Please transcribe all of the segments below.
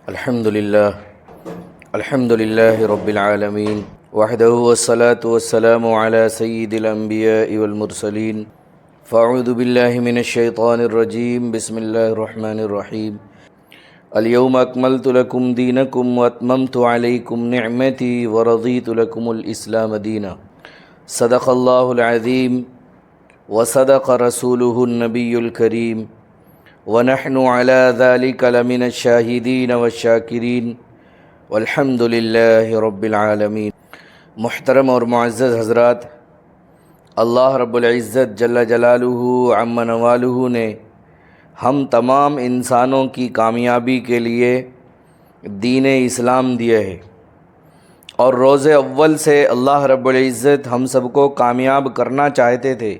الحمد لله رب العالمين وحده والصلاة والسلام على سيد الأنبياء والمرسلين فأعوذ بالله من الشيطان الرجيم بسم الله الرحمن الرحيم اليوم أكملت لكم دينكم وأتممت عليكم نعمتي ورضيت لكم الإسلام دينا صدق الله العظيم وصدق رسوله النبي الكريم ونحن على ذلك لمن الشاهدين والشاكرين والحمد للہ رب العالمین۔ محترم اور معزز حضرات، اللہ رب العزت جل جلالہ عم نوالہ نے ہم تمام انسانوں کی کامیابی کے لیے دین اسلام دیے ہے، اور روز اول سے اللہ رب العزت ہم سب کو کامیاب کرنا چاہتے تھے۔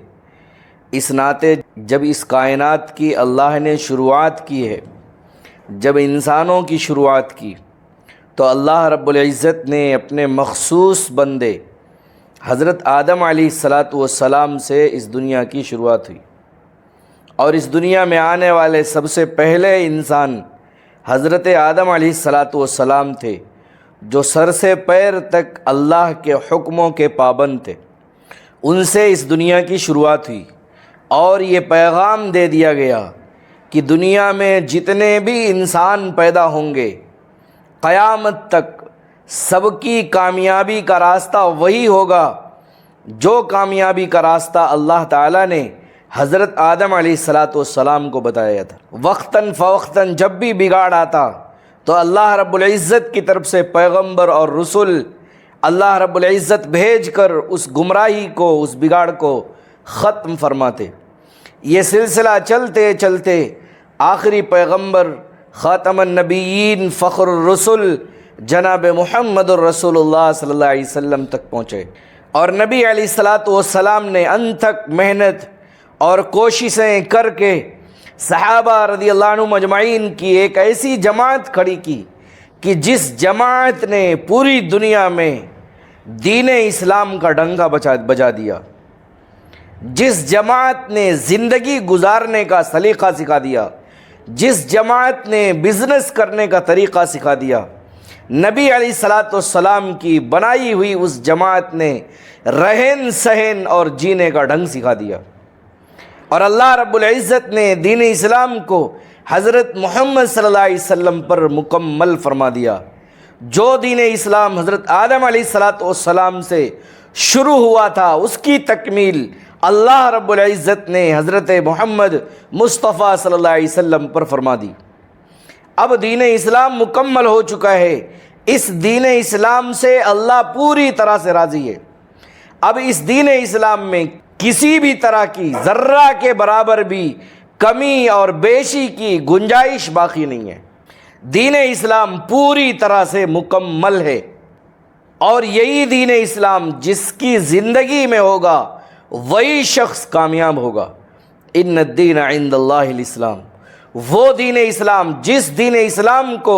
اس ناطے جب اس کائنات کی اللہ نے شروعات کی ہے، جب انسانوں کی شروعات کی، تو اللہ رب العزت نے اپنے مخصوص بندے حضرت آدم علیہ السلام سے اس دنیا کی شروعات ہوئی، اور اس دنیا میں آنے والے سب سے پہلے انسان حضرت آدم علیہ السلام تھے، جو سر سے پیر تک اللہ کے حکموں کے پابند تھے۔ ان سے اس دنیا کی شروعات ہوئی، اور یہ پیغام دے دیا گیا کہ دنیا میں جتنے بھی انسان پیدا ہوں گے، قیامت تک سب کی کامیابی کا راستہ وہی ہوگا جو کامیابی کا راستہ اللہ تعالیٰ نے حضرت آدم علیہ السلام کو بتایا تھا۔ وقتاً فوقتاً جب بھی بگاڑ آتا تو اللہ رب العزت کی طرف سے پیغمبر اور رسول اللہ رب العزت بھیج کر اس گمراہی کو، اس بگاڑ کو ختم فرماتے۔ یہ سلسلہ چلتے چلتے آخری پیغمبر خاتم النبیین فخر الرسل جناب محمد الرسول اللہ صلی اللہ علیہ وسلم تک پہنچے، اور نبی علیہ السلام نے انتھک محنت اور کوششیں کر کے صحابہ رضی اللہ عنہم اجمعین کی ایک ایسی جماعت کھڑی کی کہ جس جماعت نے پوری دنیا میں دین اسلام کا ڈنکا بجا دیا، جس جماعت نے زندگی گزارنے کا سلیقہ سکھا دیا، جس جماعت نے بزنس کرنے کا طریقہ سکھا دیا، نبی علیہ السلام کی بنائی ہوئی اس جماعت نے رہن سہن اور جینے کا ڈھنگ سکھا دیا۔ اور اللہ رب العزت نے دین اسلام کو حضرت محمد صلی اللہ علیہ وسلم پر مکمل فرما دیا۔ جو دین اسلام حضرت آدم علیہ السلام سے شروع ہوا تھا، اس کی تکمیل اللہ رب العزت نے حضرت محمد مصطفیٰ صلی اللہ علیہ وسلم پر فرما دی۔ اب دین اسلام مکمل ہو چکا ہے، اس دین اسلام سے اللہ پوری طرح سے راضی ہے۔ اب اس دین اسلام میں کسی بھی طرح کی ذرہ کے برابر بھی کمی اور بیشی کی گنجائش باقی نہیں ہے۔ دین اسلام پوری طرح سے مکمل ہے، اور یہی دین اسلام جس کی زندگی میں ہوگا وہی شخص کامیاب ہوگا۔ ان الدین عند اللہ الاسلام، وہ دین اسلام جس دین اسلام کو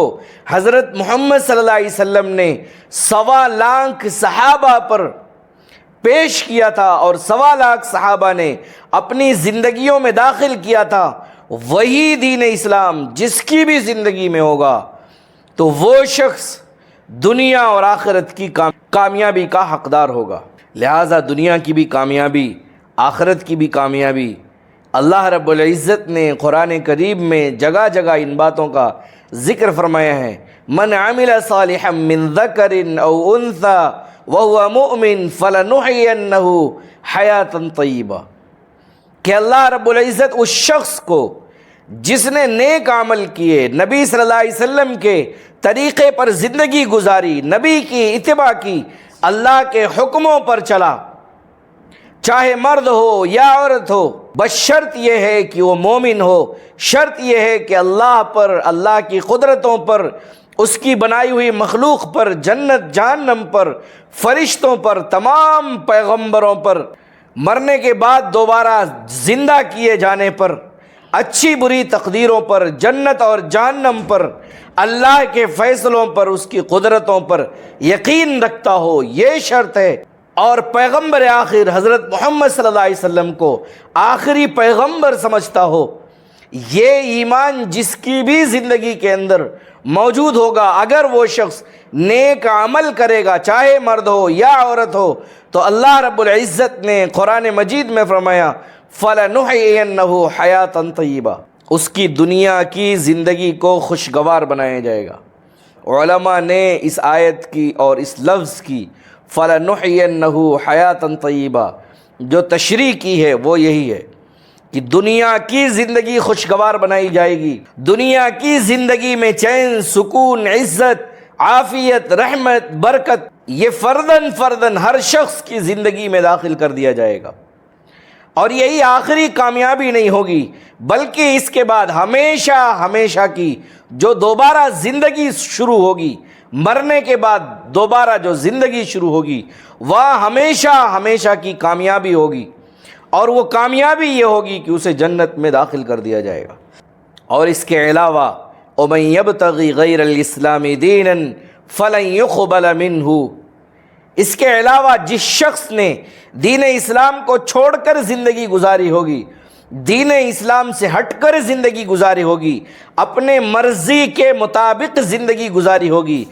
حضرت محمد صلی اللہ علیہ وسلم نے 1.25 لاکھ صحابہ پر پیش کیا تھا، اور 1.25 لاکھ صحابہ نے اپنی زندگیوں میں داخل کیا تھا، وہی دین اسلام جس کی بھی زندگی میں ہوگا تو وہ شخص دنیا اور آخرت کی کامیابی کا حقدار ہوگا۔ لہٰذا دنیا کی بھی کامیابی، آخرت کی بھی کامیابی، اللہ رب العزت نے قرآن کریم میں جگہ جگہ ان باتوں کا ذکر فرمایا ہے۔ من عمل صالحا من ذکر او انثى وهو مؤمن فلنحيينه حیاتا طیبہ، کہ اللہ رب العزت اس شخص کو جس نے نیک عمل کیے، نبی صلی اللہ علیہ وسلم کے طریقے پر زندگی گزاری، نبی کی اتباع کی، اللہ کے حکموں پر چلا، چاہے مرد ہو یا عورت ہو، بس شرط یہ ہے کہ وہ مومن ہو، شرط یہ ہے کہ اللہ پر، اللہ کی قدرتوں پر، اس کی بنائی ہوئی مخلوق پر، جنت جہنم پر، فرشتوں پر، تمام پیغمبروں پر، مرنے کے بعد دوبارہ زندہ کیے جانے پر، اچھی بری تقدیروں پر، جنت اور جہنم پر، اللہ کے فیصلوں پر، اس کی قدرتوں پر یقین رکھتا ہو، یہ شرط ہے۔ اور پیغمبر آخر حضرت محمد صلی اللہ علیہ وسلم کو آخری پیغمبر سمجھتا ہو، یہ ایمان جس کی بھی زندگی کے اندر موجود ہوگا، اگر وہ شخص نیک عمل کرے گا، چاہے مرد ہو یا عورت ہو، تو اللہ رب العزت نے قرآن مجید میں فرمایا فَلَنُحْيِيَنَّهُ حَيَاةً طَيِّبَةً، اس کی دنیا کی زندگی کو خوشگوار بنایا جائے گا۔ علماء نے اس آیت کی اور اس لفظ کی فَلَنُحْيِيَنَّهُ حَيَاةً طَيِّبَةً جو تشریح کی ہے وہ یہی ہے کہ دنیا کی زندگی خوشگوار بنائی جائے گی، دنیا کی زندگی میں چین، سکون، عزت، عافیت، رحمت، برکت، یہ فرداً فرداً ہر شخص کی زندگی میں داخل کر دیا جائے گا۔ اور یہی آخری کامیابی نہیں ہوگی، بلکہ اس کے بعد ہمیشہ ہمیشہ کی جو دوبارہ زندگی شروع ہوگی، مرنے کے بعد دوبارہ جو زندگی شروع ہوگی، وہ ہمیشہ ہمیشہ کی کامیابی ہوگی، اور وہ کامیابی یہ ہوگی کہ اسے جنت میں داخل کر دیا جائے گا۔ اور اس کے علاوہ وَمَن يَبْتَغِ غَيْرَ الْإِسْلَامِ دِينًا فَلَن يُقْبَلَ مِنْهُ، اس کے علاوہ جس شخص نے دین اسلام کو چھوڑ کر زندگی گزاری ہوگی، دین اسلام سے ہٹ کر زندگی گزاری ہوگی، اپنے مرضی کے مطابق زندگی گزاری ہوگی،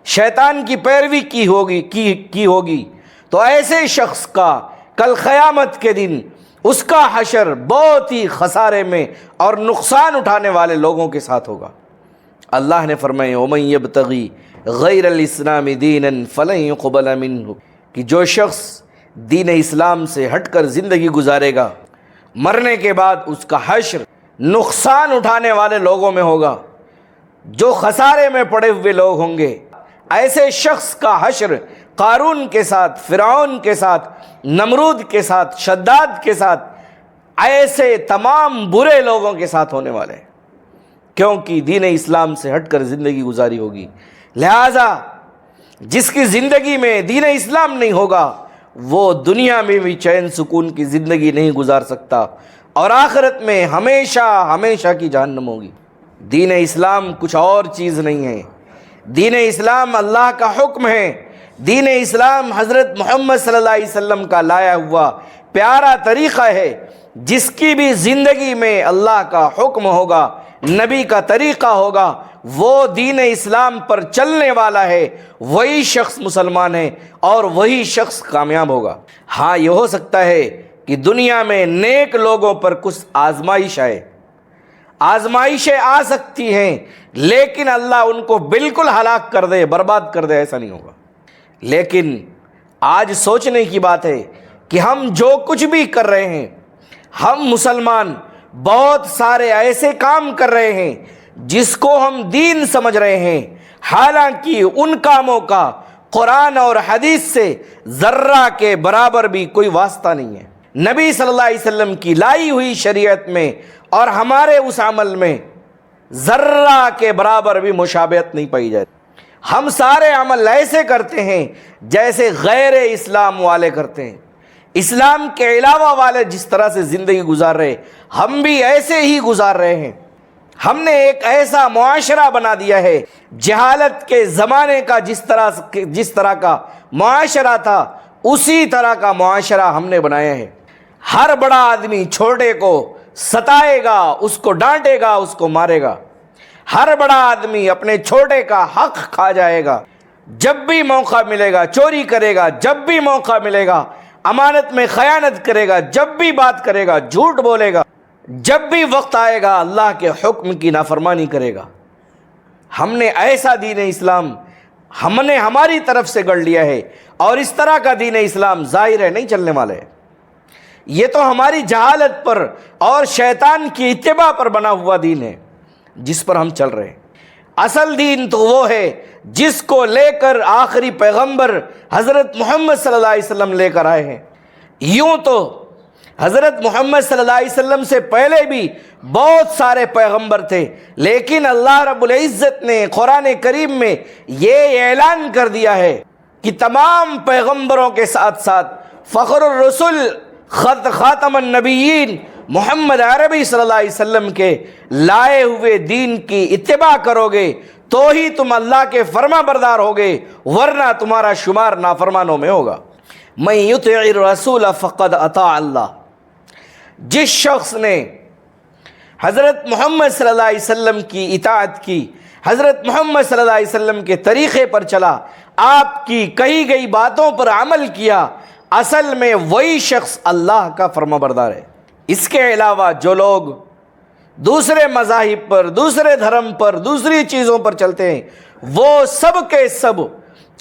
شیطان کی پیروی کی ہوگی، تو ایسے شخص کا کل قیامت کے دن اس کا حشر بہت ہی خسارے میں اور نقصان اٹھانے والے لوگوں کے ساتھ ہوگا۔ اللہ نے فرمایا وَمَن يَبْتَغِي غَيْرَ الْإِسْلَامِ دِينًا فَلَن يُقْبَلَ مِنْهُ، کہ جو شخص دین اسلام سے ہٹ کر زندگی گزارے گا، مرنے کے بعد اس کا حشر نقصان اٹھانے والے لوگوں میں ہوگا، جو خسارے میں پڑے ہوئے لوگ ہوں گے۔ ایسے شخص کا حشر قارون کے ساتھ، فرعون کے ساتھ، نمرود کے ساتھ، شداد کے ساتھ، ایسے تمام برے لوگوں کے ساتھ ہونے والے ہیں، کیونکہ دین اسلام سے ہٹ کر زندگی گزاری ہوگی۔ لہٰذا جس کی زندگی میں دین اسلام نہیں ہوگا، وہ دنیا میں بھی چین سکون کی زندگی نہیں گزار سکتا، اور آخرت میں ہمیشہ ہمیشہ کی جہنم ہوگی۔ دین اسلام کچھ اور چیز نہیں ہے، دین اسلام اللہ کا حکم ہے، دین اسلام حضرت محمد صلی اللہ علیہ وسلم کا لایا ہوا پیارا طریقہ ہے۔ جس کی بھی زندگی میں اللہ کا حکم ہوگا، نبی کا طریقہ ہوگا، وہ دین اسلام پر چلنے والا ہے، وہی شخص مسلمان ہے اور وہی شخص کامیاب ہوگا۔ ہاں، یہ ہو سکتا ہے کہ دنیا میں نیک لوگوں پر کچھ آزمائشیں آ سکتی ہیں، لیکن اللہ ان کو بالکل ہلاک کر دے، برباد کر دے، ایسا نہیں ہوگا۔ لیکن آج سوچنے کی بات ہے کہ ہم جو کچھ بھی کر رہے ہیں، ہم مسلمان بہت سارے ایسے کام کر رہے ہیں جس کو ہم دین سمجھ رہے ہیں، حالانکہ ان کاموں کا قرآن اور حدیث سے ذرہ کے برابر بھی کوئی واسطہ نہیں ہے۔ نبی صلی اللہ علیہ وسلم کی لائی ہوئی شریعت میں اور ہمارے اس عمل میں ذرہ کے برابر بھی مشابہت نہیں پائی جاتی۔ ہم سارے عمل ایسے کرتے ہیں جیسے غیر اسلام والے کرتے ہیں، اسلام کے علاوہ والے جس طرح سے زندگی گزار رہے، ہم بھی ایسے ہی گزار رہے ہیں۔ ہم نے ایک ایسا معاشرہ بنا دیا ہے، جہالت کے زمانے کا جس طرح کا معاشرہ تھا، اسی طرح کا معاشرہ ہم نے بنایا ہے۔ ہر بڑا آدمی چھوٹے کو ستائے گا، اس کو ڈانٹے گا، اس کو مارے گا۔ ہر بڑا آدمی اپنے چھوٹے کا حق کھا جائے گا، جب بھی موقع ملے گا چوری کرے گا، جب بھی موقع ملے گا امانت میں خیانت کرے گا، جب بھی بات کرے گا جھوٹ بولے گا، جب بھی وقت آئے گا اللہ کے حکم کی نافرمانی کرے گا۔ ہم نے ایسا دین اسلام ہم نے ہماری طرف سے گڑھ لیا ہے، اور اس طرح کا دین اسلام ظاہر ہے نہیں چلنے والے ہے۔ یہ تو ہماری جہالت پر اور شیطان کی اتباع پر بنا ہوا دین ہے جس پر ہم چل رہے ہیں۔ اصل دین تو وہ ہے جس کو لے کر آخری پیغمبر حضرت محمد صلی اللہ علیہ وسلم لے کر آئے ہیں۔ یوں تو حضرت محمد صلی اللہ علیہ وسلم سے پہلے بھی بہت سارے پیغمبر تھے، لیکن اللہ رب العزت نے قرآن کریم میں یہ اعلان کر دیا ہے کہ تمام پیغمبروں کے ساتھ ساتھ فخر الرسل خاتم النبیین محمد عربی صلی اللہ علیہ وسلم کے لائے ہوئے دین کی اتباع کرو گے تو ہی تم اللہ کے فرما بردار ہوگے، ورنہ تمہارا شمار نافرمانوں میں ہوگا۔ من یطع الرسول فقد اطاع اللہ، جس شخص نے حضرت محمد صلی اللہ علیہ وسلم کی اطاعت کی، حضرت محمد صلی اللہ علیہ وسلم کے طریقے پر چلا، آپ کی کہی گئی باتوں پر عمل کیا، اصل میں وہی شخص اللہ کا فرمانبردار ہے۔ اس کے علاوہ جو لوگ دوسرے مذاہب پر، دوسرے دھرم پر، دوسری چیزوں پر چلتے ہیں، وہ سب کے سب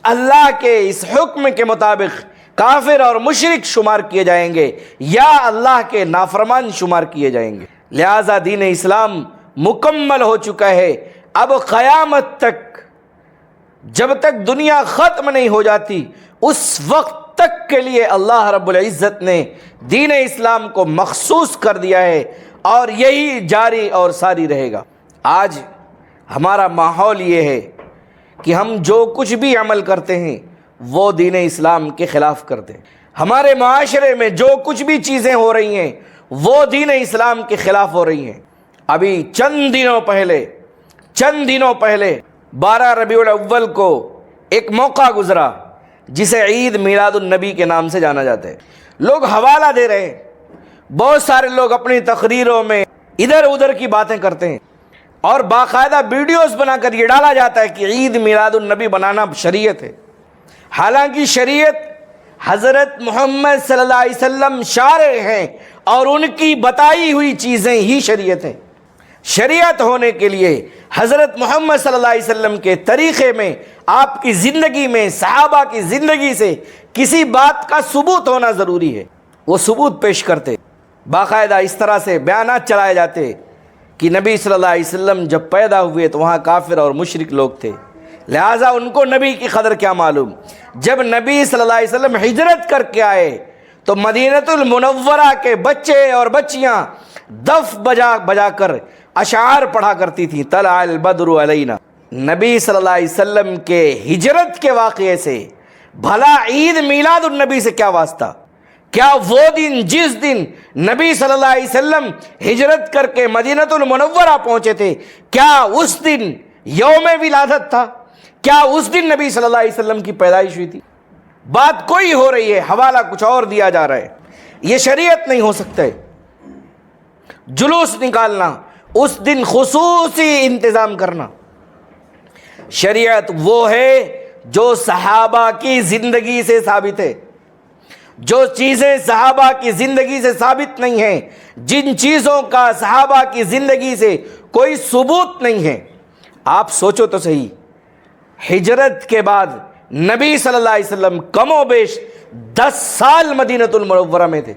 اللہ کے اس حکم کے مطابق کافر اور مشرک شمار کیے جائیں گے یا اللہ کے نافرمان شمار کیے جائیں گے۔ لہذا دین اسلام مکمل ہو چکا ہے۔ اب قیامت تک، جب تک دنیا ختم نہیں ہو جاتی، اس وقت تک کے لیے اللہ رب العزت نے دین اسلام کو مخصوص کر دیا ہے، اور یہی جاری اور ساری رہے گا۔ آج ہمارا ماحول یہ ہے کہ ہم جو کچھ بھی عمل کرتے ہیں وہ دین اسلام کے خلاف کرتے ہیں۔ ہمارے معاشرے میں جو کچھ بھی چیزیں ہو رہی ہیں وہ دین اسلام کے خلاف ہو رہی ہیں۔ ابھی چند دنوں پہلے 12 ربیع الاول کو ایک موقع گزرا جسے عید میلاد النبی کے نام سے جانا جاتا ہے۔ لوگ حوالہ دے رہے ہیں، بہت سارے لوگ اپنی تقریروں میں ادھر ادھر کی باتیں کرتے ہیں، اور باقاعدہ ویڈیوز بنا کر یہ ڈالا جاتا ہے کہ عید میلاد النبی بنانا شریعت ہے۔ حالانکہ شریعت حضرت محمد صلی اللہ علیہ وسلم شارع ہیں، اور ان کی بتائی ہوئی چیزیں ہی شریعت ہیں۔ شریعت ہونے کے لیے حضرت محمد صلی اللہ علیہ وسلم کے طریقے میں، آپ کی زندگی میں، صحابہ کی زندگی سے کسی بات کا ثبوت ہونا ضروری ہے۔ وہ ثبوت پیش کرتے، باقاعدہ اس طرح سے بیانات چلائے جاتے کہ نبی صلی اللہ علیہ وسلم جب پیدا ہوئے تو وہاں کافر اور مشرک لوگ تھے، لہٰذا ان کو نبی کی قدر کیا معلوم۔ جب نبی صلی اللہ علیہ وسلم ہجرت کر کے آئے تو مدینۃ المنورہ کے بچے اور بچیاں دف بجا کر اشعار پڑھا کرتی تھیں، طلع البدر علینا۔ نبی صلی اللہ علیہ وسلم کے ہجرت کے واقعے سے بھلا عید میلاد النبی سے کیا واسطہ؟ کیا وہ دن، جس دن نبی صلی اللہ علیہ وسلم ہجرت کر کے مدینۃ المنورہ پہنچے تھے، کیا اس دن یوم ولادت تھا؟ کیا اس دن نبی صلی اللہ علیہ وسلم کی پیدائش ہوئی تھی؟ بات کوئی ہو رہی ہے، حوالہ کچھ اور دیا جا رہا ہے۔ یہ شریعت نہیں ہو سکتا ہے۔ جلوس نکالنا، اس دن خصوصی انتظام کرنا، شریعت وہ ہے جو صحابہ کی زندگی سے ثابت ہے۔ جو چیزیں صحابہ کی زندگی سے ثابت نہیں ہیں، جن چیزوں کا صحابہ کی زندگی سے کوئی ثبوت نہیں ہے، آپ سوچو تو صحیح، ہجرت کے بعد نبی صلی اللہ علیہ وسلم کم و بیش 10 سال مدینۃ المنورہ میں تھے۔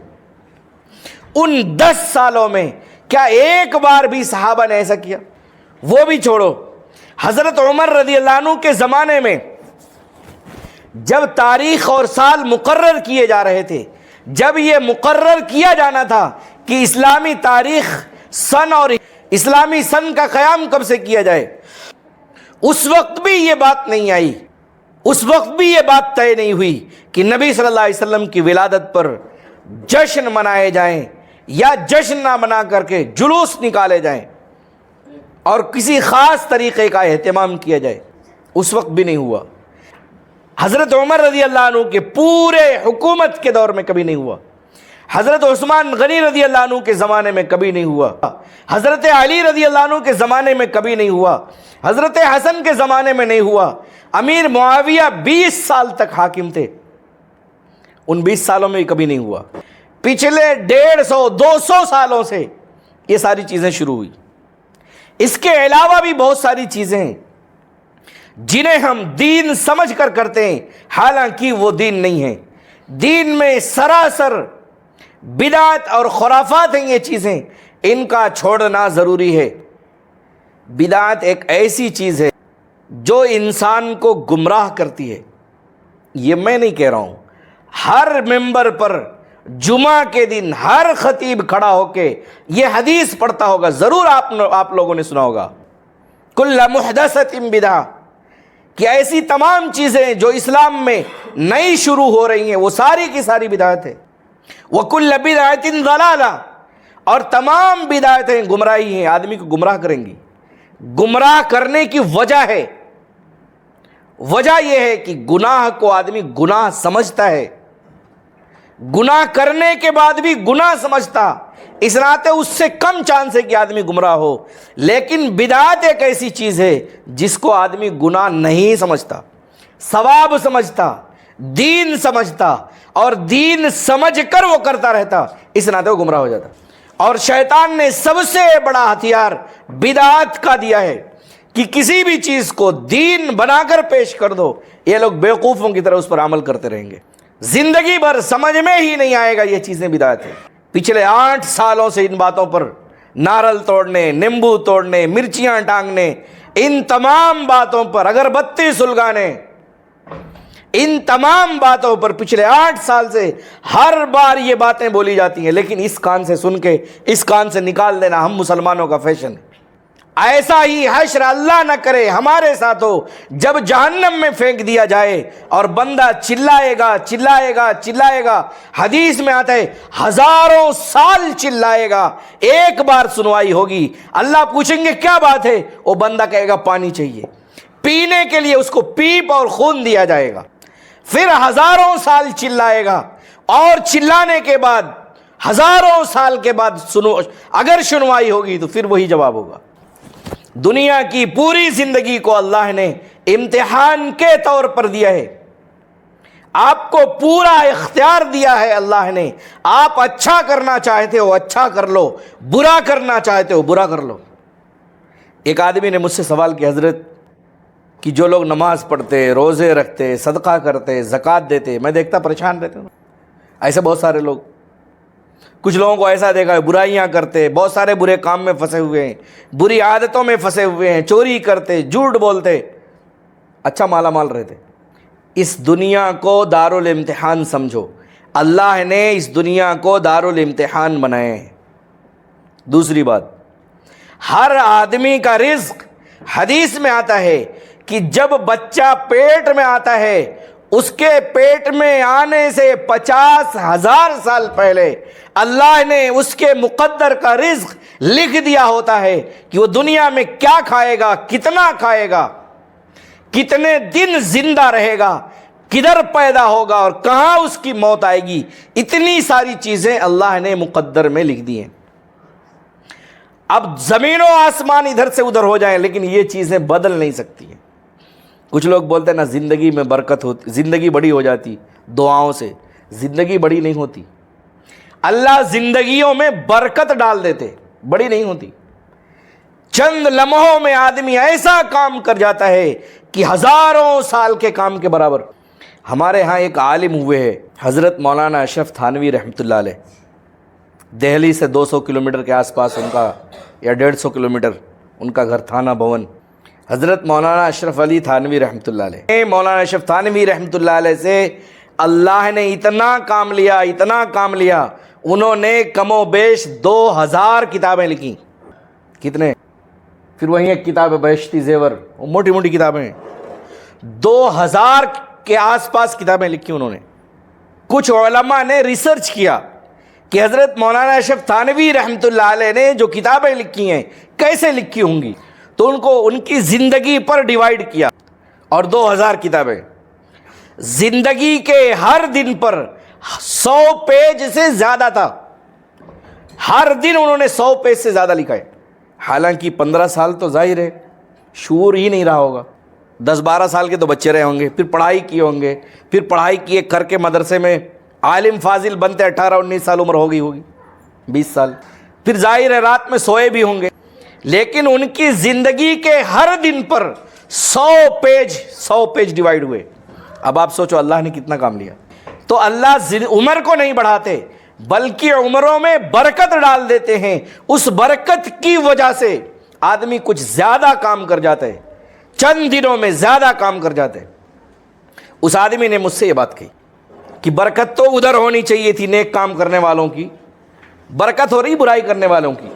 ان 10 سالوں میں کیا ایک بار بھی صحابہ نے ایسا کیا؟ وہ بھی چھوڑو، حضرت عمر رضی اللہ عنہ کے زمانے میں جب تاریخ اور سال مقرر کیے جا رہے تھے، جب یہ مقرر کیا جانا تھا کہ اسلامی تاریخ سن اور اسلامی سن کا قیام کب سے کیا جائے، اس وقت بھی یہ بات نہیں آئی، اس وقت بھی یہ بات طے نہیں ہوئی کہ نبی صلی اللہ علیہ وسلم کی ولادت پر جشن منائے جائیں یا جشن نہ منا کر کے جلوس نکالے جائیں اور کسی خاص طریقے کا اہتمام کیا جائے۔ اس وقت بھی نہیں ہوا۔ حضرت عمر رضی اللہ عنہ کے پورے حکومت کے دور میں کبھی نہیں ہوا۔ حضرت عثمان غنی رضی اللہ عنہ کے زمانے میں کبھی نہیں ہوا۔ حضرت علی رضی اللہ عنہ کے زمانے میں کبھی نہیں ہوا۔ حضرت حسن کے زمانے میں نہیں ہوا۔ امیر معاویہ 20 سال تک حاکم تھے، ان 20 سالوں میں کبھی نہیں ہوا۔ پچھلے 150-200 سالوں سے یہ ساری چیزیں شروع ہوئی۔ اس کے علاوہ بھی بہت ساری چیزیں ہیں جنہیں ہم دین سمجھ کر کرتے ہیں، حالانکہ وہ دین نہیں ہے۔ دین میں سراسر بدعت اور خرافات ہیں یہ چیزیں، ان کا چھوڑنا ضروری ہے۔ بدعت ایک ایسی چیز ہے جو انسان کو گمراہ کرتی ہے۔ یہ میں نہیں کہہ رہا ہوں، ہر ممبر پر جمعہ کے دن ہر خطیب کھڑا ہو کے یہ حدیث پڑھتا ہوگا، ضرور آپ لوگوں نے سنا ہوگا، کل محدثۃ بدعہ، کہ ایسی تمام چیزیں جو اسلام میں نئی شروع ہو رہی ہیں وہ ساری کی ساری بدعت ہے۔ وَكُلَّ بِدْعَةٍ ضَلَالَةٍ، اور تمام بدعتیں گمراہی ہیں، آدمی کو گمراہ کریں گی۔ گمراہ کرنے کی وجہ ہے، وجہ یہ ہے کہ گناہ کو آدمی گناہ سمجھتا ہے، گناہ کرنے کے بعد بھی گناہ سمجھتا، اس ناطے اس سے کم چانس ہے کہ آدمی گمراہ ہو۔ لیکن بدعت ایک ایسی چیز ہے جس کو آدمی گناہ نہیں سمجھتا، ثواب سمجھتا، دین سمجھتا، اور دین سمجھ کر وہ کرتا رہتا، اس ناطے وہ گمراہ ہو جاتا۔ اور شیطان نے سب سے بڑا ہتھیار بدعت کا دیا ہے کہ کسی بھی چیز کو دین بنا کر پیش کر دو، یہ لوگ بیوقوفوں کی طرح اس پر عمل کرتے رہیں گے، زندگی بھر سمجھ میں ہی نہیں آئے گا یہ چیزیں بدعت ہیں۔ پچھلے 8 سالوں سے ان باتوں پر نارل توڑنے، نیمبو توڑنے، مرچیاں ٹانگنے، ان تمام باتوں پر اگربتی سلگانے، ان تمام باتوں پر پچھلے 8 سال سے ہر بار یہ باتیں بولی جاتی ہیں، لیکن اس کان سے سن کے اس کان سے نکال دینا ہم مسلمانوں کا فیشن ہے۔ ایسا ہی حشر اللہ نہ کرے ہمارے ساتھ ہو، جب جہنم میں پھینک دیا جائے اور بندہ چلائے گا چلائے گا چلائے گا، حدیث میں آتا ہے ہزاروں سال چلائے گا، ایک بار سنوائی ہوگی، اللہ پوچھیں گے کیا بات ہے، وہ بندہ کہے گا پانی چاہیے، پینے کے لیے اس کو پیپ اور خون دیا جائے گا، پھر ہزاروں سال چلائے گا، اور چلانے کے بعد ہزاروں سال کے بعد اگر سنوائی ہوگی تو پھر وہی جواب ہوگا۔ دنیا کی پوری زندگی کو اللہ نے امتحان کے طور پر دیا ہے، آپ کو پورا اختیار دیا ہے اللہ نے، آپ اچھا کرنا چاہتے ہو اچھا کر لو، برا کرنا چاہتے ہو برا کر لو۔ ایک آدمی نے مجھ سے سوال کیا، حضرت کہ جو لوگ نماز پڑھتے، روزے رکھتے، صدقہ کرتے، زکوٰۃ دیتے، میں دیکھتا پریشان رہتے ہیں، ایسے بہت سارے لوگ، کچھ لوگوں کو ایسا دیکھا ہے برائیاں کرتے، بہت سارے برے کام میں پھنسے ہوئے ہیں، بری عادتوں میں پھنسے ہوئے ہیں، چوری کرتے، جھوٹ بولتے، اچھا مالا مال رہتے۔ اس دنیا کو دارالامتحان سمجھو، اللہ نے اس دنیا کو دارالامتحان بنائے ہیں۔ دوسری بات، ہر آدمی کا رزق، حدیث میں آتا ہے کہ جب بچہ پیٹ میں آتا ہے، اس کے پیٹ میں آنے سے 50,000 سال پہلے اللہ نے اس کے مقدر کا رزق لکھ دیا ہوتا ہے کہ وہ دنیا میں کیا کھائے گا، کتنا کھائے گا، کتنے دن زندہ رہے گا، کدھر پیدا ہوگا اور کہاں اس کی موت آئے گی، اتنی ساری چیزیں اللہ نے مقدر میں لکھ دی ہیں۔ اب زمین و آسمان ادھر سے ادھر ہو جائیں لیکن یہ چیزیں بدل نہیں سکتی ہیں۔ کچھ لوگ بولتے ہیں نا زندگی میں برکت ہوتی، زندگی بڑی ہو جاتی دعاؤں سے، زندگی بڑی نہیں ہوتی، اللہ زندگیوں میں برکت ڈال دیتے، بڑی نہیں ہوتی۔ چند لمحوں میں آدمی ایسا کام کر جاتا ہے کہ ہزاروں سال کے کام کے برابر۔ ہمارے ہاں ایک عالم ہوئے ہیں حضرت مولانا اشرف تھانوی رحمۃ اللہ علیہ، دہلی سے 200 کلومیٹر کے آس پاس ان کا یا 150 کلومیٹر ان کا گھر تھانہ بھون۔ حضرت مولانا اشرف علی تھانوی رحمۃ اللہ علیہ، مولانا اشرف تھانوی رحمۃ اللہ علیہ سے اللہ نے اتنا کام لیا، اتنا کام لیا، انہوں نے کم و بیش 2000 کتابیں لکھی۔ کتنے؟ پھر وہیں ایک کتاب ہے بہشتی زیور، وہ موٹی موٹی کتابیں ہیں، 2000 کے آس پاس کتابیں لکھی انہوں نے۔ کچھ علماء نے ریسرچ کیا کہ حضرت مولانا اشرف تھانوی رحمۃ اللہ علیہ نے جو کتابیں لکھی ہیں کیسے لکھی ہوں گی، تو ان کو ان کی زندگی پر ڈیوائیڈ کیا، اور 2000 کتابیں، زندگی کے ہر دن پر 100 پیج سے زیادہ تھا، ہر دن انہوں نے 100 پیج سے زیادہ لکھا ہے۔ حالانکہ 15 سال تو ظاہر ہے شعور ہی نہیں رہا ہوگا، 10-12 سال کے تو بچے رہے ہوں گے، پھر پڑھائی کیے ہوں گے، پھر پڑھائی کیے کر کے مدرسے میں عالم فاضل بنتے 18-19 سال عمر ہو گئی ہوگی، 20 سال، پھر ظاہر ہے رات میں سوئے بھی ہوں گے، لیکن ان کی زندگی کے ہر دن پر 100 پیج ڈیوائیڈ ہوئے۔ اب آپ سوچو اللہ نے کتنا کام لیا۔ تو اللہ عمر کو نہیں بڑھاتے بلکہ عمروں میں برکت ڈال دیتے ہیں، اس برکت کی وجہ سے آدمی کچھ زیادہ کام کر جاتا ہے، چند دنوں میں زیادہ کام کر جاتے ہیں۔ اس آدمی نے مجھ سے یہ بات کہی کہ برکت تو ادھر ہونی چاہیے تھی نیک کام کرنے والوں کی، برکت ہو رہی برائی کرنے والوں کی۔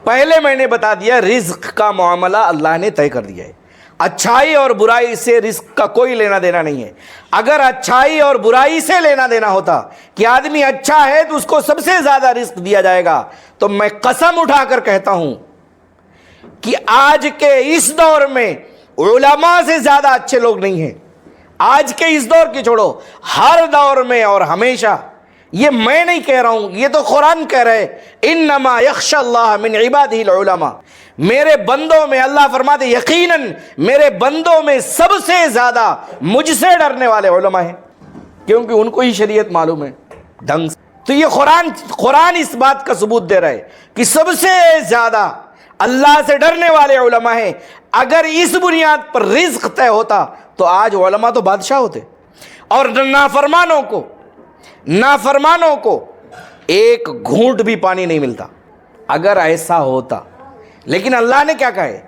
پہلے میں نے بتا دیا رزق کا معاملہ اللہ نے طے کر دیا ہے، اچھائی اور برائی سے رزق کا کوئی لینا دینا نہیں ہے۔ اگر اچھائی اور برائی سے لینا دینا ہوتا کہ آدمی اچھا ہے تو اس کو سب سے زیادہ رزق دیا جائے گا، تو میں قسم اٹھا کر کہتا ہوں کہ آج کے اس دور میں علماء سے زیادہ اچھے لوگ نہیں ہیں۔ آج کے اس دور کی چھوڑو، ہر دور میں اور ہمیشہ یہ میں نہیں کہہ رہا ہوں، یہ تو قرآن کہہ رہے، انما یخشی اللہ من عبادہ العلماء، میرے بندوں میں اللہ فرماتے یقیناً میرے بندوں میں سب سے زیادہ مجھ سے ڈرنے والے علماء ہیں، کیونکہ ان کو ہی شریعت معلوم ہے ڈھنگ سے۔ تو یہ قرآن اس بات کا ثبوت دے رہا ہے کہ سب سے زیادہ اللہ سے ڈرنے والے علماء ہیں۔ اگر اس بنیاد پر رزق طے ہوتا تو آج علماء تو بادشاہ ہوتے، اور نافرمانوں کو ایک گھونٹ بھی پانی نہیں ملتا اگر ایسا ہوتا۔ لیکن اللہ نے کیا کہا ہے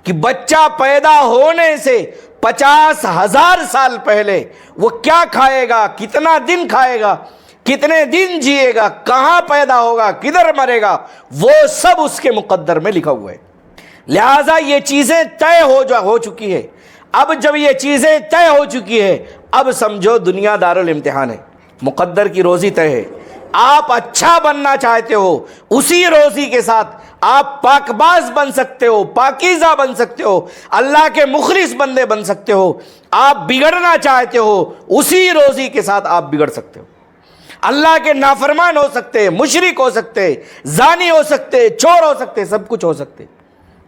کہ بچہ پیدا ہونے سے 50,000 سال پہلے وہ کیا کھائے گا، کتنا دن کھائے گا، کتنے دن جیے گا، کہاں پیدا ہوگا، کدھر مرے گا، وہ سب اس کے مقدر میں لکھا ہوا ہے۔ لہٰذا یہ چیزیں طے ہو چکی ہے۔ اب جب یہ چیزیں طے ہو چکی ہے، اب سمجھو دنیا دارالامتحان ہے، مقدر کی روزی طے ہے۔ آپ اچھا بننا چاہتے ہو، اسی روزی کے ساتھ آپ پاک باز بن سکتے ہو، پاکیزہ بن سکتے ہو، اللہ کے مخلص بندے بن سکتے ہو۔ آپ بگڑنا چاہتے ہو، اسی روزی کے ساتھ آپ بگڑ سکتے ہو۔ اللہ کے نافرمان ہو سکتے، مشرک ہو سکتے، زانی ہو سکتے، چور ہو سکتے، سب کچھ ہو سکتے،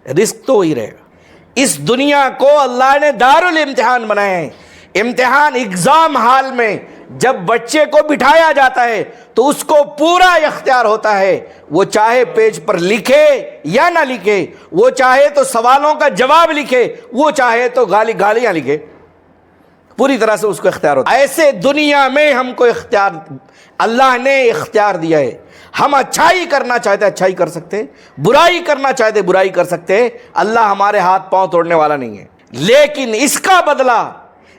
رزق تو وہی رہے گا۔ اس دنیا کو اللہ نے دارالامتحان بنایا ہے۔ امتحان ایگزام ہال میں جب بچے کو بٹھایا جاتا ہے تو اس کو پورا اختیار ہوتا ہے، وہ چاہے پیج پر لکھے یا نہ لکھے، وہ چاہے تو سوالوں کا جواب لکھے، وہ چاہے تو گالیاں لکھے، پوری طرح سے اس کو اختیار ہوتا ہے۔ ایسے دنیا میں ہم کو اختیار اللہ نے اختیار دیا ہے۔ ہم اچھائی کرنا چاہتے اچھائی کر سکتے، برائی کرنا چاہتے برائی کر سکتے۔ اللہ ہمارے ہاتھ پاؤں توڑنے والا نہیں ہے۔ لیکن اس کا بدلہ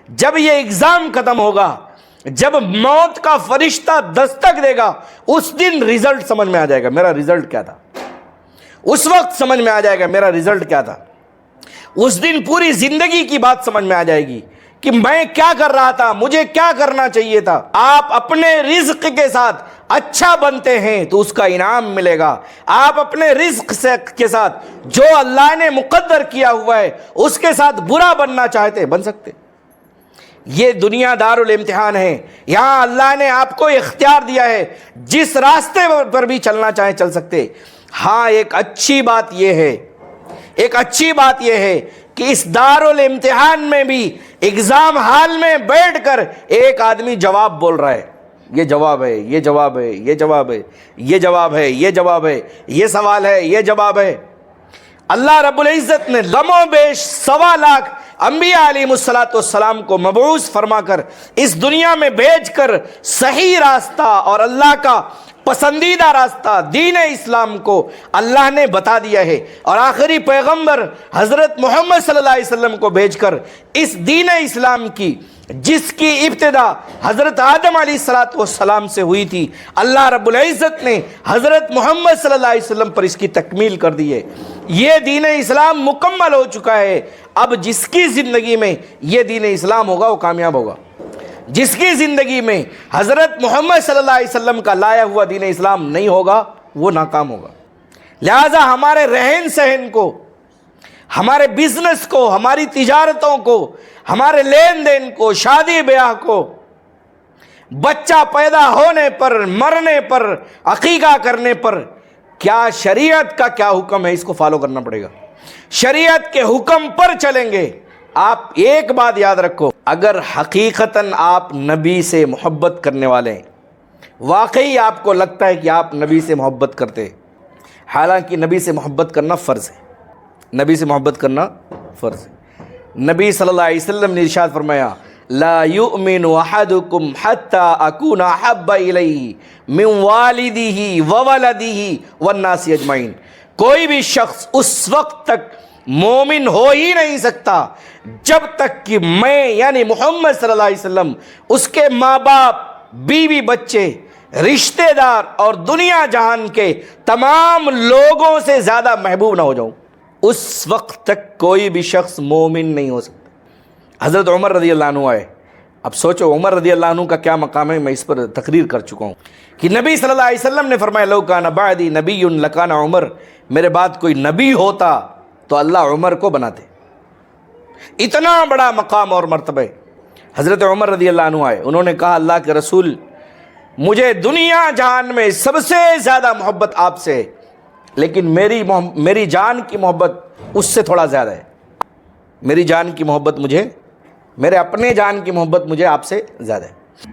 جب یہ ایگزام ختم ہوگا، جب موت کا فرشتہ دستک دے گا، اس دن رزلٹ سمجھ میں آ جائے گا میرا رزلٹ کیا تھا، اس وقت سمجھ میں آ جائے گا میرا رزلٹ کیا تھا۔ اس دن پوری زندگی کی بات سمجھ میں آ جائے گی کہ میں کیا کر رہا تھا، مجھے کیا کرنا چاہیے تھا۔ آپ اپنے رزق کے ساتھ اچھا بنتے ہیں تو اس کا انعام ملے گا۔ آپ اپنے رزق کے ساتھ جو اللہ نے مقدر کیا ہوا ہے اس کے ساتھ برا بننا چاہتے بن سکتے۔ یہ دنیا دارالامتحان ہے، یہاں اللہ نے آپ کو اختیار دیا ہے، جس راستے پر بھی چلنا چاہیں چل سکتے۔ ہاں ایک اچھی بات یہ ہے کہ اس دارالامتحان میں بھی ایگزام ہال میں بیٹھ کر ایک آدمی جواب بول رہا ہے، یہ جواب ہے، یہ جواب ہے، یہ جواب ہے، یہ جواب ہے، یہ جواب ہے، یہ سوال ہے، یہ جواب ہے۔ اللہ رب العزت نے غم و بیش 1.25 لاکھ انبیاء علیہ السلام کو مبعوث فرما کر اس دنیا میں بھیج کر صحیح راستہ اور اللہ کا پسندیدہ راستہ دین اسلام کو اللہ نے بتا دیا ہے، اور آخری پیغمبر حضرت محمد صلی اللہ علیہ وسلم کو بھیج کر اس دین اسلام کی، جس کی ابتدا حضرت آدم علیہ السلام سے ہوئی تھی، اللہ رب العزت نے حضرت محمد صلی اللہ علیہ وسلم پر اس کی تکمیل کر دی ہے۔ یہ دین اسلام مکمل ہو چکا ہے۔ اب جس کی زندگی میں یہ دین اسلام ہوگا وہ کامیاب ہوگا، جس کی زندگی میں حضرت محمد صلی اللہ علیہ وسلم کا لایا ہوا دین اسلام نہیں ہوگا وہ ناکام ہوگا۔ لہذا ہمارے رہن سہن کو، ہمارے بزنس کو، ہماری تجارتوں کو، ہمارے لین دین کو، شادی بیاہ کو، بچہ پیدا ہونے پر، مرنے پر، عقیقہ کرنے پر کیا شریعت کا کیا حکم ہے، اس کو فالو کرنا پڑے گا۔ شریعت کے حکم پر چلیں گے۔ آپ ایک بات یاد رکھو، اگر حقیقتاً آپ نبی سے محبت کرنے والے ہیں، واقعی آپ کو لگتا ہے کہ آپ نبی سے محبت کرتے، حالانکہ نبی سے محبت کرنا فرض ہے، نبی سے محبت کرنا فرض ہے۔ نبی صلی اللہ علیہ وسلم نے ارشاد فرمایا، لا یؤمن احدکم حتی اکون احب الیہ من والدہ وولدہ والناس اجمعین، کوئی بھی شخص اس وقت تک مومن ہو ہی نہیں سکتا جب تک کہ میں یعنی محمد صلی اللہ علیہ وسلم اس کے ماں باپ، بیوی، بچے، رشتہ دار اور دنیا جہان کے تمام لوگوں سے زیادہ محبوب نہ ہو جاؤں، اس وقت تک کوئی بھی شخص مومن نہیں ہو سکتا۔ حضرت عمر رضی اللہ عنہ آئے، اب سوچو عمر رضی اللہ عنہ کا کیا مقام ہے، میں اس پر تقریر کر چکا ہوں کہ نبی صلی اللہ علیہ وسلم نے فرمایا، لو کان بعدی نبی لکان عمر، میرے بعد کوئی نبی ہوتا تو اللہ عمر کو بناتے۔ اتنا بڑا مقام اور مرتبہ۔ حضرت عمر رضی اللہ عنہ آئے، انہوں نے کہا، اللہ کے رسول، مجھے دنیا جہان میں سب سے زیادہ محبت آپ سے ہے، لیکن میری جان کی محبت اس سے تھوڑا زیادہ ہے۔ میری جان کی محبت میرے اپنے جان کی محبت مجھے آپ سے زیادہ ہے۔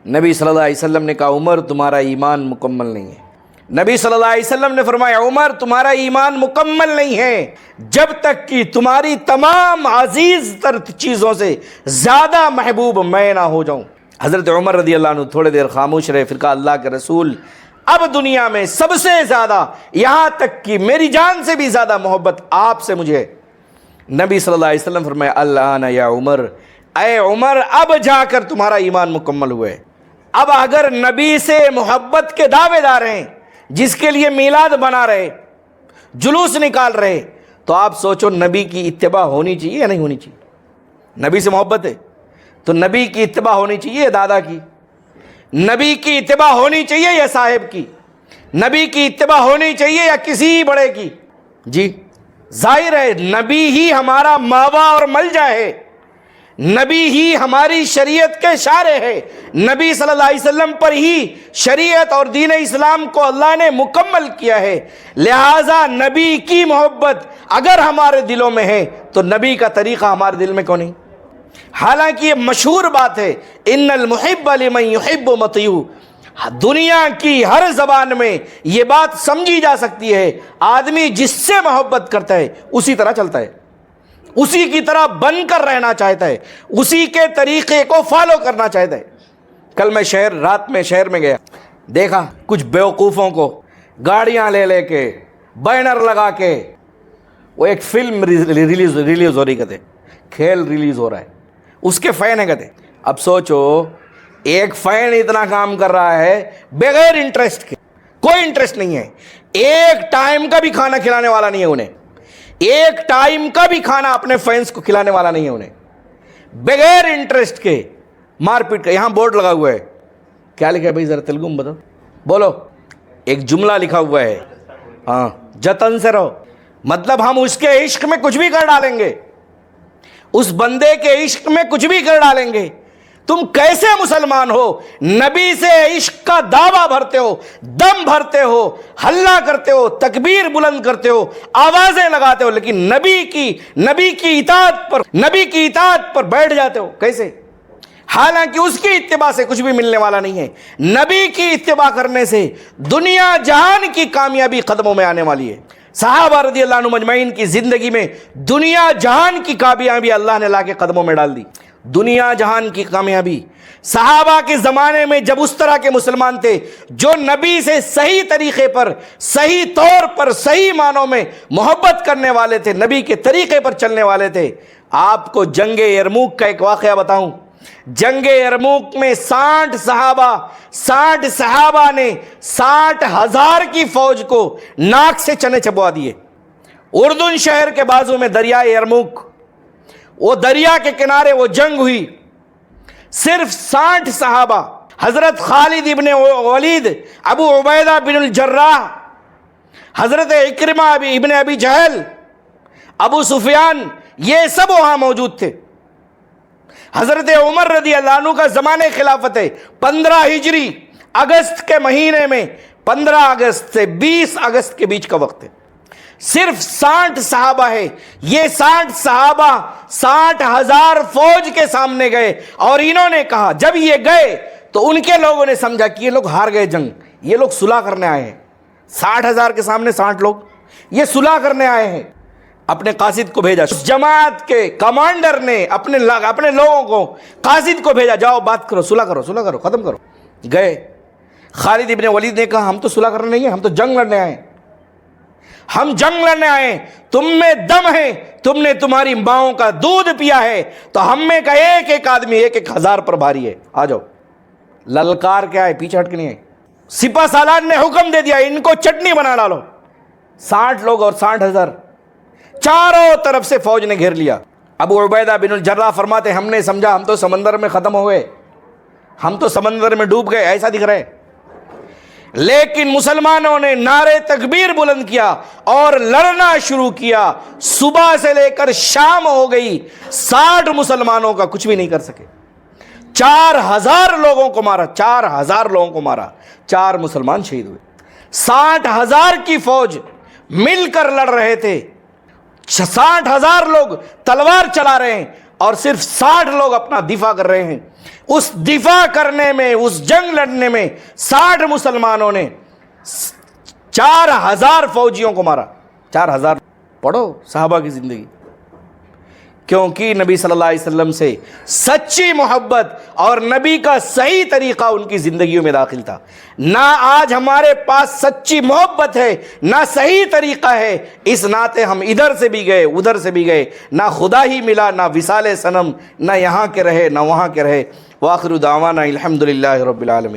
نبی صلی اللہ علیہ وسلم نے کہا عمر تمہارا ایمان مکمل نہیں ہے۔ نبی صلی اللہ علیہ وسلم نے فرمایا عمر تمہارا ایمان مکمل نہیں ہے جب تک کہ تمہاری تمام عزیز تر چیزوں سے زیادہ محبوب میں نہ ہو جاؤں۔ حضرت عمر رضی اللہ عنہ تھوڑے دیر خاموش رہے، پھر کہا اللہ کے رسول اب دنیا میں سب سے زیادہ، یہاں تک کہ میری جان سے بھی زیادہ محبت آپ سے مجھے ہے۔ نبی صلی اللہ علیہ وسلم فرمایا الآن یا عمر، اے عمر اب جا کر تمہارا ایمان مکمل ہوا ہے۔ اب اگر نبی سے محبت کے دعوے دار ہیں، جس کے لیے میلاد بنا رہے، جلوس نکال رہے، تو آپ سوچو نبی کی اتباع ہونی چاہیے یا نہیں ہونی چاہیے؟ نبی سے محبت ہے تو نبی کی اتباع ہونی چاہیے یا دادا کی؟ نبی کی اتباع ہونی چاہیے یا صاحب کی؟ نبی کی اتباع ہونی چاہیے یا کسی بڑے کی؟ جی ظاہر ہے نبی ہی ہمارا ماوا اور ملجا ہے، نبی ہی ہماری شریعت کے شارع ہے، نبی صلی اللہ علیہ وسلم پر ہی شریعت اور دین اسلام کو اللہ نے مکمل کیا ہے۔ لہٰذا نبی کی محبت اگر ہمارے دلوں میں ہے تو نبی کا طریقہ ہمارے دل میں کیوں نہیں؟ حالانکہ یہ مشہور بات ہے ان المحب لمن یحب مطیع، دنیا کی ہر زبان میں یہ بات سمجھی جا سکتی ہے، آدمی جس سے محبت کرتا ہے اسی طرح چلتا ہے، اسی کی طرح بن کر رہنا چاہتا ہے، اسی کے طریقے کو فالو کرنا چاہتا ہے۔ کل میں رات میں شہر میں گیا، دیکھا کچھ بیوقوفوں کو گاڑیاں لے کے بینر لگا کے وہ ایک فلم ریلیز ہو رہی کہتے، کھیل ریلیز ہو رہا ہے، اس کے فین ہیں کہتے۔ اب سوچو ایک فین اتنا کام کر رہا ہے بغیر انٹرسٹ کے، کوئی انٹرسٹ نہیں ہے، ایک ٹائم کا بھی کھانا کھلانے والا نہیں ہے انہیں، ایک ٹائم کا بھی کھانا اپنے فینس کو کھلانے والا نہیں ہے انہیں، بغیر انٹرسٹ کے مار پیٹ کا۔ یہاں بورڈ لگا ہوا ہے، کیا لکھا ہے بھائی ذرا تیلگو میں بتاؤ، بولو۔ ایک جملہ لکھا ہوا ہے، ہاں جتن سے رہو، مطلب ہم اس کے عشق میں کچھ بھی کر ڈالیں گے، اس بندے کے عشق میں کچھ بھی کر ڈالیں گے۔ تم کیسے مسلمان ہو؟ نبی سے عشق کا دعویٰ بھرتے ہو، دم بھرتے ہو، ہلہ کرتے ہو، تکبیر بلند کرتے ہو، آوازیں لگاتے ہو، لیکن نبی کی اطاعت پر بیٹھ جاتے ہو، کیسے؟ حالانکہ اس کی اتباع سے کچھ بھی ملنے والا نہیں ہے۔ نبی کی اتباع کرنے سے دنیا جہان کی کامیابی قدموں میں آنے والی ہے۔ صحابہ رضی اللہ عنہم اجمعین کی زندگی میں دنیا جہان کی کامیابی اللہ نے لا کے قدموں میں ڈال دی، دنیا جہان کی کامیابی۔ صحابہ کے زمانے میں جب اس طرح کے مسلمان تھے جو نبی سے صحیح طریقے پر، صحیح طور پر، صحیح معنوں میں محبت کرنے والے تھے، نبی کے طریقے پر چلنے والے تھے۔ آپ کو جنگ یرموک کا ایک واقعہ بتاؤں، جنگ یرموک میں 60 صحابہ نے 60,000 کی فوج کو ناک سے چنے چبوا دیے۔ اردن شہر کے بازو میں دریائے یرموک، وہ دریا کے کنارے وہ جنگ ہوئی، صرف 60 صحابہ، حضرت خالد ابن ولید، ابو عبیدہ بن الجراح، حضرت اکرمہ ابن ابی جہل، ابو سفیان، یہ سب وہاں موجود تھے۔ حضرت عمر رضی اللہ عنہ کا زمانہ خلافت ہے، 15 ہجری اگست کے مہینے میں، 15 اگست سے 20 اگست کے بیچ کا وقت ہے، صرف 60 صحابہ ہے۔ یہ 60 صحابہ 60,000 فوج کے سامنے گئے، اور انہوں نے کہا، جب یہ گئے تو ان کے لوگوں نے سمجھا کہ یہ لوگ ہار گئے جنگ، یہ لوگ صلح کرنے آئے ہیں۔ 60,000 کے سامنے 60 لوگ، یہ صلح کرنے آئے ہیں۔ اپنے قاصد کو بھیجا، جماعت کے کمانڈر نے اپنے لوگوں کو، قاصد کو بھیجا، جاؤ بات کرو، صلح کرو، ختم کرو۔ گئے، خالد ابن ولید نے کہا ہم تو صلح کرنے نہیں ہیں، ہم تو جنگ لڑنے آئے ہیں، ہم جنگ لڑنے آئے ہیں، تم میں دم ہے، تم نے تمہاری ماؤں کا دودھ پیا ہے، تو ہم میں کا ایک ایک آدمی 1,000 پر بھاری ہے، آ جاؤ۔ للکار کیا ہے، پیچھے ہٹ کے نہیں ہے۔ سپہ سالار نے حکم دے دیا ان کو چٹنی بنا ڈالو۔ 60 لوگ اور 60,000، چاروں طرف سے فوج نے گھیر لیا۔ ابو عبیدہ بن الجراح فرماتے ہم نے سمجھا ہم تو سمندر میں ختم ہو گئے، ہم تو سمندر میں ڈوب گئے، ایسا دکھ رہا ہے۔ لیکن مسلمانوں نے نعرے تکبیر بلند کیا اور لڑنا شروع کیا۔ صبح سے لے کر شام ہو گئی، 60 مسلمانوں کا کچھ بھی نہیں کر سکے۔ 4,000 لوگوں کو مارا، 4,000 لوگوں کو مارا، 4 مسلمان شہید ہوئے۔ 60,000 کی فوج مل کر لڑ رہے تھے، 60,000 لوگ تلوار چلا رہے ہیں اور صرف 60 لوگ اپنا دفاع کر رہے ہیں۔ اس دفاع کرنے میں، اس جنگ لڑنے میں 60 مسلمانوں نے 4,000 فوجیوں کو مارا۔ 4,000 پڑھو صحابہ کی زندگی، کیونکہ نبی صلی اللہ علیہ وسلم سے سچی محبت اور نبی کا صحیح طریقہ ان کی زندگیوں میں داخل تھا۔ نہ آج ہمارے پاس سچی محبت ہے، نہ صحیح طریقہ ہے، اس ناطے ہم ادھر سے بھی گئے ادھر سے بھی گئے، نہ خدا ہی ملا، نہ وصال صنم، نہ یہاں کے رہے نہ وہاں کے رہے۔ وآخر دعوانا الحمدللہ رب العالمین۔